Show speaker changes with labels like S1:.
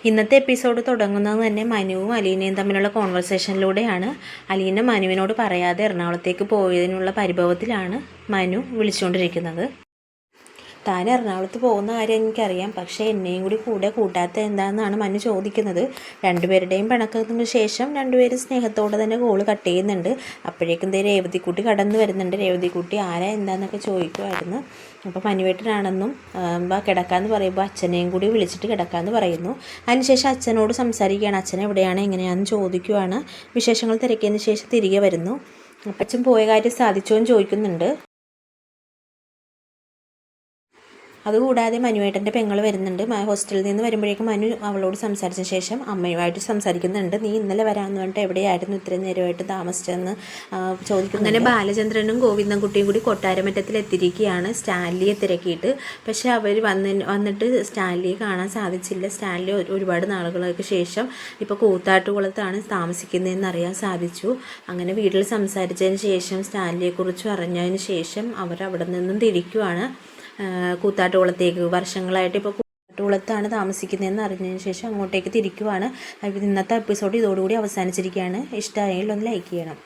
S1: ഇന്നത്തെ എപ്പിസോഡ് തുടങ്ങുന്നത് തന്നെ മനുവും അലീനയും തമ്മിലുള്ള കോൺവെർസേഷനിലൂടെയാണ്. അലീന മനുവിനോട് പറയാതെ എറണാകുളത്തേക്ക് പോയതിനുള്ള പരിഭവത്തിലാണ് മനു വിളിച്ചുകൊണ്ടിരിക്കുന്നത്. താൻ എറണാകുളത്ത് പോകുന്ന കാര്യം എനിക്കറിയാം, പക്ഷേ എന്നെയും കൂടി കൂടെ കൂട്ടാത്ത എന്താണെന്നാണ് മനു ചോദിക്കുന്നത്. രണ്ടുപേരുടെയും പിണക്കത്തിന് ശേഷം രണ്ടുപേരും സ്നേഹത്തോടെ തന്നെ കോള് കട്ട് ചെയ്യുന്നുണ്ട്. അപ്പോഴേക്കും രേവതിക്കുട്ടി കടന്നു വരുന്നുണ്ട്. രേവതിക്കുട്ടി ആരാ എന്താണെന്നൊക്കെ ചോദിക്കുമായിരുന്നു. അപ്പോൾ മനുവേട്ടനാണെന്നും കിടക്കാമെന്ന് പറയുമ്പോൾ അച്ഛനെയും കൂടി വിളിച്ചിട്ട് കിടക്കാമെന്ന് പറയുന്നു. അതിനുശേഷം അച്ഛനോട് സംസാരിക്കുകയാണ്. അച്ഛൻ എവിടെയാണ് എങ്ങനെയാണെന്ന് ചോദിക്കുവാണ്. വിശേഷങ്ങൾ തിരക്കിയതിന് ശേഷം തിരികെ വരുന്നു. അച്ഛൻ പോയ കാര്യം സാധിച്ചോ എന്ന് ചോദിക്കുന്നുണ്ട്. അതുകൂടാതെ മനുവേട്ടൻ്റെ പെങ്ങൾ വരുന്നുണ്ട്. ഹോസ്റ്റലിൽ നിന്ന് വരുമ്പോഴേക്കും മനു അവളോട് സംസാരിച്ച ശേഷം അമ്മയുമായിട്ട് സംസാരിക്കുന്നുണ്ട്. നീ ഇന്നലെ വരാമെന്ന് പറഞ്ഞിട്ട് എവിടെയായിരുന്നു ഇത്രയും നേരമായിട്ട് താമസിച്ചതെന്ന് ചോദിക്കുന്നു. അങ്ങനെ ബാലചന്ദ്രനും ഗോവിന്ദൻകുട്ടിയും കൂടി കൊട്ടാരമറ്റത്തിൽ എത്തിയിരിക്കുകയാണ് സ്റ്റാൻലിയെ തിരക്കിയിട്ട്. പക്ഷേ അവർ വന്നിട്ട് സ്റ്റാൻലിയെ കാണാൻ സാധിച്ചില്ല. സ്റ്റാൻലി ഒരുപാട് നാളുകൾക്ക് ശേഷം ഇപ്പോൾ കൂത്താട്ടുകുളത്താണ് താമസിക്കുന്നതെന്ന് അറിയാൻ സാധിച്ചു. അങ്ങനെ വീട്ടിൽ സംസാരിച്ചതിന് ശേഷം സ്റ്റാൻലിയെക്കുറിച്ച് അറിഞ്ഞതിന് ശേഷം അവർ അവിടെ നിന്നും തിരിക്കുവാണ് കൂത്താട്ടുകുളത്തേക്ക്. വർഷങ്ങളായിട്ട് ഇപ്പോൾ കൂത്താട്ടുകുളത്താണ് താമസിക്കുന്നതെന്ന് അറിഞ്ഞതിന് ശേഷം അങ്ങോട്ടേക്ക് തിരിക്കുവാണ്. ഇന്നത്തെ എപ്പിസോഡ് ഇതോടുകൂടി അവസാനിച്ചിരിക്കുകയാണ്. ഇഷ്ടമായെങ്കിൽ ഒന്ന് ലൈക്ക് ചെയ്യണം.